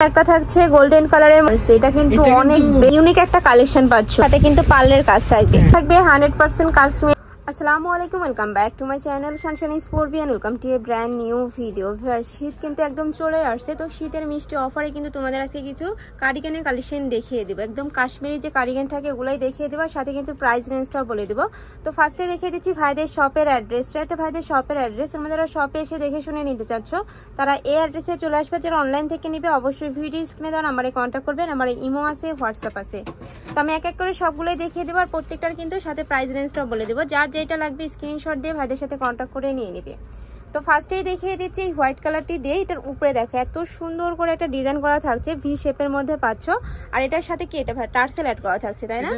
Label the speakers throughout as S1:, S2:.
S1: একটা থাকছে গোল্ডেন কালারের মধ্যে, এটা কিন্তু অনেক ইউনিক একটা কালেকশন পাচ্ছ। সাথে কিন্তু পার্লের কাজ থাকবে 100% কাশ্মীর। আসসালামু আলাইকুম, welcome back to my channel Sunshine Sportian. Welcome to a brand new video. শীত কিন্তু একদম চলে আসছে, তো শীতের মিষ্টি অফারে কিন্তু তোমাদের আজকে কিছু কার্ডিগানের কালেকশন দেখিয়ে দেবো। একদম কাশ্মীরি যে কার্ডিগান থাকে ওগুলাই দেখিয়ে দেবো, সাথে কিন্তু প্রাইস রেঞ্জটাও বলে দেবো। তো ফার্স্টে দেখিয়ে দিচ্ছি ভাইদের শপের অ্যাড্রেসটা। এটা ভাইদের শপের অ্যাড্রেস, তোমরা যারা শপে এসে দেখে শুনে নিতে চাচ্ছ তারা এই অ্যাড্রেসে চলে আসবে। যারা অনলাইন থেকে নিবে অবশ্যই ভিডিও স্ক্রিনে দেওয়া নাম্বারে কন্ট্যাক্ট করবে। নাম্বারে ইমো আছে, হোয়াটসঅ্যাপ আছে। তো আমি এক এক করে সবগুলোই দেখিয়ে দেবো, আর প্রত্যেকটার কিন্তু সাথে প্রাইস রেঞ্জটাও বলে দেবো। যার যেটা লাগবে স্ক্রিনশট দিয়ে ভাইদের সাথে কন্ট্যাক্ট করে নিয়ে নেবে। তো ফার্স্টেই দেখিয়ে দিচ্ছি এই হোয়াইট কালারটি দিয়ে, এটার উপরে দেখো এত সুন্দর করে একটা ডিজাইন করা থাকছে, ভি শেপের মধ্যে পাচ্ছ। আর এটার সাথে কি এটা টার্সেল অ্যাড করা থাকছে, তাই না?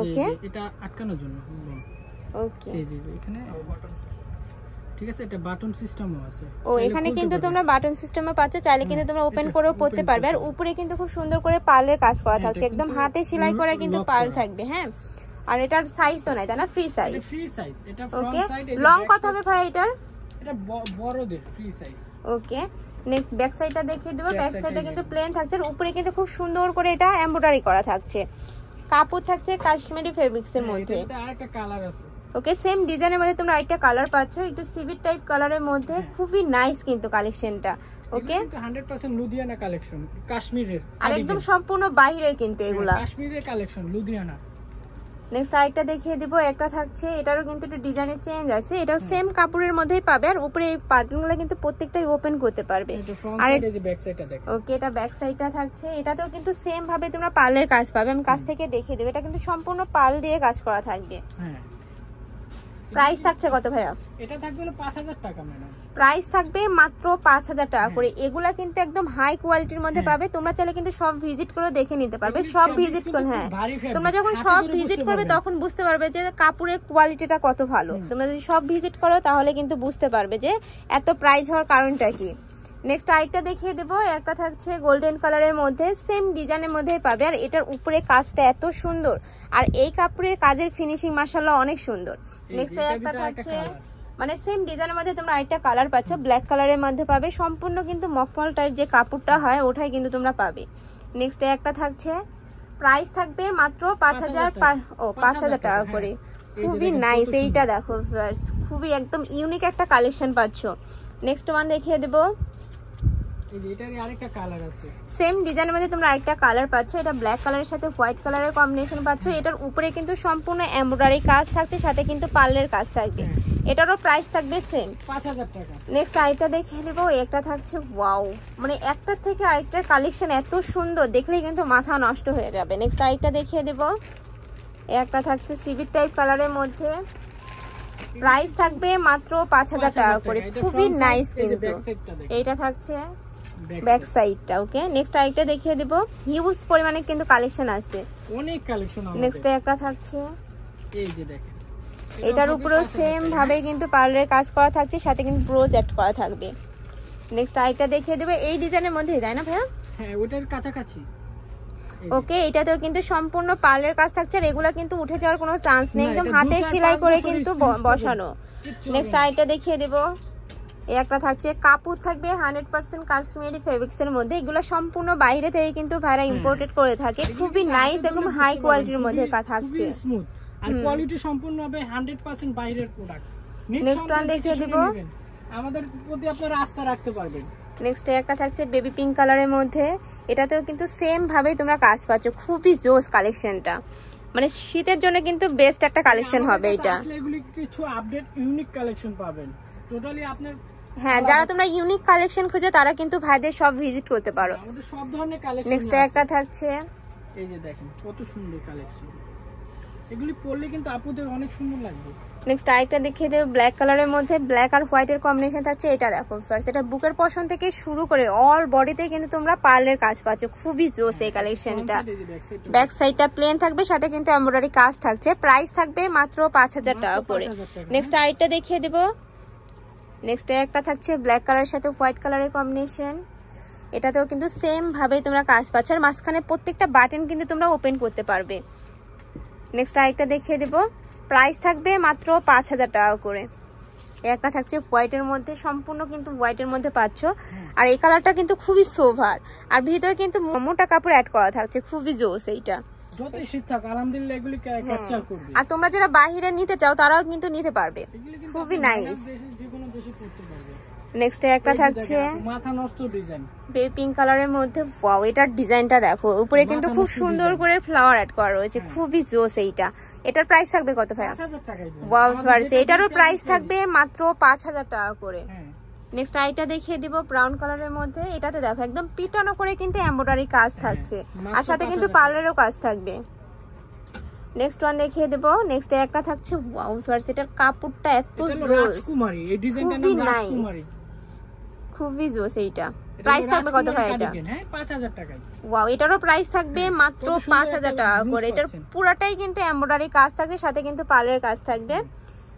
S1: ওকে,
S2: এটা আটকানোর জন্য।
S1: ওকে,
S2: এই যে এখানে ঠিক আছে, এটা বাটন সিস্টেমও আছে।
S1: ও এখানে কিন্তু তোমরা বাটন সিস্টেমে পাচ্ছ, চাইলে কিন্তু তোমরা ওপেন করেও পড়তে পারবে। আর উপরে কিন্তু খুব সুন্দর করে পার্লের কাজ করা থাকছে, একদম হাতে সেলাই করা কিন্তু পার্ল থাকবে। হ্যাঁ, আর এটার সাইজ তো নাই, তাই না? Free size.
S2: এটা ফ্রি সাইজ, এটা ফ্রন্ট সাইড।
S1: লং কত হবে ভাই এটার?
S2: এটা বড়দের ফ্রি সাইজ।
S1: ওকে, নেক্সট ব্যাক সাইডটা দেখিয়ে দেব। ব্যাক সাইডটা কিন্তু প্লেন থাকছে, আর উপরে কিন্তু খুব সুন্দর করে এটা এমব্রয়ডারি করা থাকছে। কাপড় থাকছে কাশ্মীরি ফেব্রিক্স এর মধ্যে।
S2: এটা আরেকটা কালার আছে।
S1: ওকে, সেম ডিজাইনের মধ্যে তোমরা আরেকটা কালার পাচ্ছ, একটু সিভিট টাইপ কালারের মধ্যে। খুবই নাইস কিন্তু কালেকশনটা। ওকে,
S2: 100% লুধিয়ানা কালেকশন, কাশ্মীরের,
S1: আর একদম সম্পূর্ণ বাইরের কিন্তু এগুলা
S2: কাশ্মীরের কালেকশন, লুধিয়ানা।
S1: নেক্সট আরেকটা দেখিয়ে দিব, একটা থাকছে, এটারও কিন্তু একটু ডিজাইনের চেঞ্জ আছে। এটাও সেম কাপড়ের মধ্যেই পাবে, আর উপরে এই প্যাটার্নগুলো কিন্তু প্রত্যেকটাই ওপেন করতে পারবে।
S2: আর এই যে ব্যাক সাইডটা দেখো।
S1: ওকে, এটা ব্যাক সাইডটা থাকছে, এটাতেও কিন্তু সেম ভাবে তোমরা পার্লের কাজ পাবে। আমি কাছ থেকে দেখিয়ে দেব, এটা কিন্তু সম্পূর্ণ পার্ল দিয়ে কাজ করা থাকবে।
S2: হ্যাঁ,
S1: প্রাইস থাকছে কত ভাইয়া?
S2: এটা থাকবে হলো 5000 টাকা ম্যাডাম।
S1: প্রাইস থাকবে মাত্র 5000 টাকা করে। এগুলা কিন্তু একদম হাই কোয়ালিটির মধ্যে পাবে। তোমরা চাইলে কিন্তু সব ভিজিট করে দেখে নিতে পারবে। সব ভিজিট করে, হ্যাঁ, তোমরা যখন সব ভিজিট করবে তখন বুঝতে পারবে যে কাপড়ের কোয়ালিটিটা কত ভালো। তোমরা যদি সব ভিজিট করো তাহলে কিন্তু বুঝতে পারবে যে এত প্রাইস হওয়ার কারণটা কি। নেক্সট আরেকটা দেখিয়ে দেবো, একটা থাকছে গোল্ডেন কালারের মধ্যে, সেম ডিজাইনের মধ্যেই পাবে। আর এটার উপরে কাজটা এত সুন্দর, আর এই কাপড়ের কাজের ফিনিশিং মাশাআল্লাহ অনেক সুন্দর। নেক্সট একটা থাকছে, মানে সেম ডিজাইনের মধ্যে তোমরা আরেকটা কালার পাচ্ছ, ব্ল্যাক কালারের মধ্যে পাবে। সম্পূর্ণ কিন্তু মকমল টাইপ যে কাপড়টা হয় ওটাই কিন্তু তোমরা পাবে। নেক্সট একটা থাকছে, প্রাইস থাকবে মাত্র 5000 টাকা করে। খুবই নাইস, এইটা দেখো ভিউয়ার্স, খুবই একদম ইউনিক একটা কালেকশন পাচ্ছ। নেক্সট ওয়ান দেখিয়ে দেবো, সেম ডিজাইনের মধ্যে তোমরা আরেকটা কালার পাচ্ছ, এটা ব্ল্যাক কালারের সাথে হোয়াইট কালারের কম্বিনেশন পাচ্ছ। এটার উপরে কিন্তু সম্পূর্ণ এমব্রয়ডারি কাজ থাকছে, সাথে কিন্তু পার্লের কাজ থাকবে। এটারও প্রাইস থাকবে সেম
S2: 5000 টাকা।
S1: নেক্সট আরেকটা দেখিয়ে দেবো, একটা থাকছে ওয়াও, মানে একটার থেকে আরেকটার কালেকশন এত সুন্দর, দেখলেই কিন্তু মাথা নষ্ট হয়ে যাবে। নেক্সট আরেকটা দেখিয়ে দেবো, একটা থাকছে সিভিট টাইপ কালারের মধ্যে, প্রাইস থাকবে মাত্র 5000 টাকা করে। খুবই নাইস কিন্তু। এইটা থাকছে ব্যাক সাইডটা। ওকে, নেক্সট আরেকটা দেখিয়ে দেব, হিউজ পরিমাণে কিন্তু কালেকশন আছে,
S2: অনেক কালেকশন আছে।
S1: নেক্সট একটা থাকছে,
S2: এই যে দেখেন,
S1: এটার উপরেও সেম ভাবে কিন্তু পার্লের কাজ করা থাকছে, সাথে কিন্তু ব্রোজ অ্যাড করা থাকবে। নেক্সট আরেকটা দেখিয়ে দেব, এই ডিজাইনের মধ্যে, তাই না ভাইয়া?
S2: হ্যাঁ, ওটার কাছাকাছি।
S1: ওকে, এটাতেও কিন্তু সম্পূর্ণ পার্লের কাজ থাকছে, আর এগুলা কিন্তু উঠে যাওয়ার কোনো চান্স নেই, একদম হাতে সেলাই করে কিন্তু বসানো। নেক্সট আরেকটা দেখিয়ে দেব, এই একটা থাকছে, কাপড় থাকবে 100% কাশ্মীরি ফেব্রিক্স এর মধ্যে। এগুলো সম্পূর্ণ বাইরে থেকে কিন্তু ভাইরা ইম্পোর্টেড করে থাকে। খুবই নাইস, একদম হাই কোয়ালিটির মধ্যে থাকছে,
S2: স্মুথ আর কোয়ালিটি সম্পূর্ণ হবে 100% বাইরের প্রোডাক্ট।
S1: নেক্সট ওয়ান দেখিয়ে দেব,
S2: আমাদের প্রতি আপনারা আস্থা রাখতে পারবেন।
S1: নেক্সট একটা থাকছে বেবি পিঙ্ক কালারের মধ্যে, এটাতেও কিন্তু সেম ভাবে তোমরা কাজ পাচ্ছ। খুবই জোস কালেকশনটা, মানে শীতের জন্য কিন্তু বেস্ট একটা কালেকশন হবে এটা।
S2: এগুলি কিছু আপডেট ইউনিক কালেকশন পাবেন টোটালি আপনার।
S1: হ্যাঁ, যারা তোমরা ইউনিক কালেকশন খুঁজে তারা কিন্তু ভাইদের সব ভিজিট করতে পারো।
S2: আমাদের সব ধরনের কালেকশন।
S1: নেক্সট একটা থাকছে,
S2: এই যে দেখেন কত সুন্দর কালেকশন, এগুলি পরলে কিন্তু আপুদের অনেক সুন্দর লাগবে।
S1: নেক্সট আরেকটা দেখিয়ে দেব, ব্ল্যাক কালারের মধ্যে ব্ল্যাক আর হোয়াইটের কম্বিনেশন থাকছে। এটা দেখো ফার্স্ট, এটা বুকের পশন থেকে শুরু করে অল বডিতে কিন্তু তোমরা পার্লের কাজ পাচ্ছ। খুবই জোস এই কালেকশনটা। ব্যাক সাইডটা প্লেন থাকবে, সাথে কিন্তু এমব্রয়ডারি কাজ থাকছে। প্রাইস থাকবে মাত্র 5000 টাকা করে। নেক্সট আরেকটা দেখিয়ে দেব, নেক্সট একটা থাকছে ব্ল্যাক কালারের সাথে হোয়াইট কালারের কম্বিনেশন। এটাতেও কিন্তু সেম ভাবে তোমরা কাজ পাচ্ছ, আর মাঝখানে প্রত্যেকটা বাটন কিন্তু তোমরা ওপেন করতে পারবে। নেক্সট আরেকটা দেখিয়ে দেব, প্রাইস থাকবে মাত্র 5000 টাকা করে। একটা থাকছে হোয়াইটের মধ্যে, সম্পূর্ণ কিন্তু হোয়াইটের মধ্যে পাচ্ছ। আর এই কালারটা কিন্তু খুবই সোভার, আর ভিতরে কিন্তু মোটা কাপড় অ্যাড করা থাকছে, খুবই জোস এইটা।
S2: যতই শীত থাক আলহামদুলিল্লাহ এগুলি ক্যাপচার করবে।
S1: আর তোমরা যারা বাইরে নিতে চাও তারাও কিন্তু নিতে পারবে, খুবই নাইস।
S2: যে কোনো দেশে পড়তে পারবে।
S1: নেক্সট একটা থাকছে
S2: মাথা নষ্ট ডিজাইন,
S1: বেবি পিঙ্ক কালারের মধ্যে। ওয়াও, এটার ডিজাইনটা দেখো, উপরে কিন্তু খুব সুন্দর করে ফ্লাওয়ার অ্যাড করা রয়েছে, খুবই জোস এইটা। এটার প্রাইস থাকবে কত ভাই?
S2: 5000 টাকায়।
S1: ওয়াও ভিউয়ার্স, এটারও প্রাইস থাকবে মাত্র 5000 টাকা করে। নেক্সট আইটা দেখিয়ে দিব ব্রাউন কালারের মধ্যে। এটাতে দেখো একদম পিটানো করে কিন্তু এমব্রয়ডারি কাজ থাকছে, আর সাথে কিন্তু পার্লারেরও কাজ থাকবে। নেক্সট ওয়ান দেখিয়ে দেব। নেক্সট একটা থাকছে ওয়াও ভিউয়ার্স, এটার কাপড়টা এত জোস,
S2: রাজকুমারী, এই ডিজাইনটার নাম রাজকুমারী,
S1: খুবই জোস এইটা। প্রাইস থাকবে কত ভাই এটা?
S2: হ্যাঁ 5000 টাকায়।
S1: ওয়াও, এটারও প্রাইস থাকবে মাত্র 5000 টাকা করে। এটার পুরাটাই কিন্তু এমব্রয়ডারি কাজ থাকবে, সাথে কিন্তু পার্লারের কাজ থাকবে।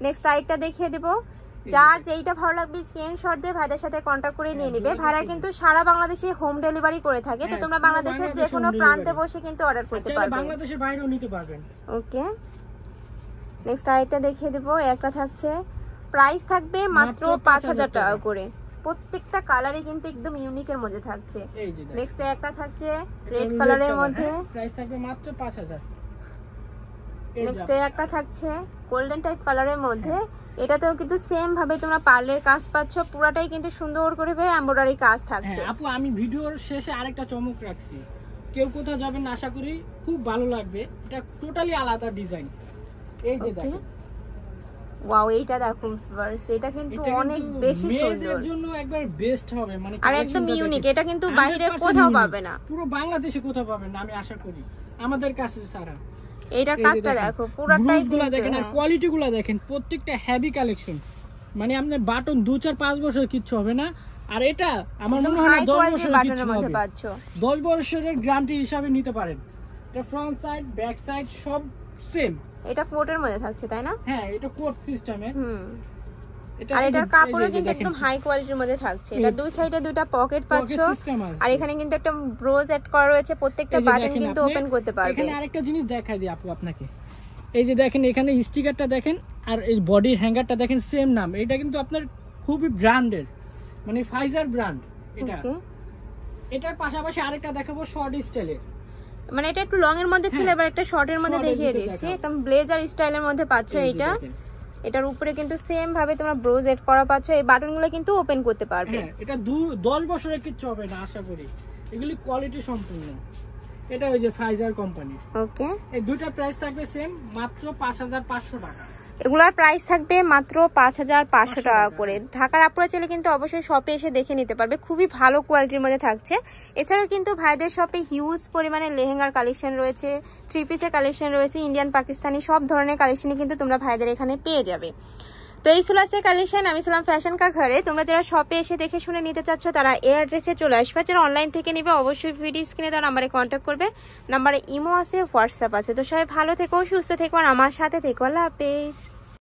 S1: নেক্সট আইটা দেখিয়ে দেব। যার যেইটা ভালো লাগবে স্ক্রিনশট দিয়ে ভাইদের সাথে কন্টাক্ট করে নিয়ে নিবে। ভাইরা কিন্তু সারা বাংলাদেশে হোম ডেলিভারি করে থাকে, তো তোমরা বাংলাদেশের যে কোনো প্রান্তে বসে কিন্তু অর্ডার করতে পারবে,
S2: বাংলাদেশের বাইরেও নিতে পারবেন।
S1: ওকে, নেক্সট আইটা দেখিয়ে দেব। একটা থাকছে, প্রাইস থাকবে মাত্র 5000 টাকা করে। প্রত্যেকটা কালারই কিন্তু একদম ইউনিকের মধ্যে থাকছে। নেক্সট একটা থাকছে রেড কালারের মধ্যে,
S2: প্রাইস থাকবে মাত্র 5000।
S1: নেক্সট একটা থাকছে গোল্ডেন টাইপ কালারের মধ্যে। এটাতেও কিন্তু সেম ভাবে তোমরা পার্লের কাজ পাচ্ছ, পুরাটাই কিন্তু সুন্দর করে এমব্রয়ডারি কাজ থাকছে।
S2: আপু আমি ভিডিওর শেষে আরেকটা চমক রাখছি, কেউ কোথাও যাবেন না, আশা করি খুব ভালো লাগবে। এটা টোটালি আলাদা ডিজাইন। এই যে দেখেন,
S1: ওয়াও, এইটা দেখো ভিউয়ার্স, এটা কিন্তু অনেক বেশি সুন্দর,
S2: মেয়েদের জন্য একবার বেস্ট হবে, মানে
S1: আর একদম ইউনিক। এটা কিন্তু বাইরে কোথাও পাবে না,
S2: পুরো বাংলাদেশে কোথাও পাবেন না আমি আশা করি, আমাদের কাছে সারা।
S1: এইটার কাজটা দেখো, পুরোটাই
S2: দেখেন, আর কোয়ালিটি গুলো দেখেন, প্রত্যেকটা হেভি কালেকশন। মানে আপনার বাটন 2-4-5 বছর কিচ্ছু হবে না। আর এটা আমার মনে হয় 10 বছরের কিচ্ছু হবে, 10 বছরের গ্যারান্টি হিসাবে নিতে পারেন। এটা ফ্রন্ট সাইড ব্যাক সাইড সব সেম।
S1: এটা কোটের মধ্যে থাকছে তাই না?
S2: হ্যাঁ, এটা কোট সিস্টেমের।
S1: আর এটার কাপড়ও কিন্তু একদম হাই কোয়ালিটির মধ্যে থাকছে। এটা দুই সাইডে দুইটা পকেট পাচ্ছো, আর এখানে কিন্তু একটা ব্রোজ অ্যাড করা রয়েছে, প্রত্যেকটা বাটন কিন্তু ওপেন করতে পারবে।
S2: এখানে আরেকটা জিনিস দেখাই দিই আপু আপনাকে, এই যে দেখেন এখানে স্টিকারটা দেখেন, আর এই বডির হ্যাঙ্গারটা দেখেন, সেম নাম। এটা কিন্তু আপনার খুবই ব্র্যান্ডের, মানে ফাইজার ব্র্যান্ড এটা। এটার পাশাপাশি আরেকটা দেখাবো শর্ট স্টাইলের,
S1: মানে এটা একটু লং এর মধ্যে ছিল, এবার একটা শর্টের মধ্যে দেখিয়ে দিচ্ছি। একদম ব্লেজার স্টাইলের মধ্যে পাচ্ছ এটা। এটার উপরে কিন্তু সেম ভাবে তোমরা ব্রোজ এড করা পাচ্ছ, এই বাটনগুলো কিন্তু ওপেন করতে পারবে।
S2: এটা 10 বছরের কিচ্ছু হবে না আশা করি, এগুলি কোয়ালিটি সম্পূর্ণ। এটা ওই যে ফাইজার কোম্পানির।
S1: ওকে,
S2: এই দুইটার প্রাইস থাকবে সেম, মাত্র 5500 টাকা।
S1: এগুলার প্রাইস থাকবে মাত্র 5500 টাকা করে। ঢাকার আপুরা চাইলে কিন্তু অবশ্যই শপে এসে দেখে নিতে পারবে, খুবই ভালো কোয়ালিটির মধ্যে থাকছে। এছাড়াও কিন্তু ভাইদের শপে হিউজ পরিমাণে লেহেঙ্গার কালেকশন রয়েছে, 3 পিসের কালেকশন রয়েছে, ইন্ডিয়ান পাকিস্তানি সব ধরনের কালেকশনই কিন্তু তোমরা ভাইদের এখানে পেয়ে যাবে। তো এই ছিল আজকের কালেকশন। আমি ছিলাম ফ্যাশন কা ঘরে। তোমরা যারা শপে এসে দেখে শুনে নিতে চাচ্ছ তারা এই অ্যাড্রেসে চলে আসবে। যারা অনলাইন থেকে নিবে অবশ্যই ভিডিও স্ক্রিনে দেওয়া নাম্বারে কন্ট্যাক্ট করবে। নাম্বারে ইমো আছে, হোয়াটসঅ্যাপ আছে। তো সবাই ভালো থেকো, সুস্থ থেকো, আর আমার সাথে থেকো। আল্লাহ হাফেজ।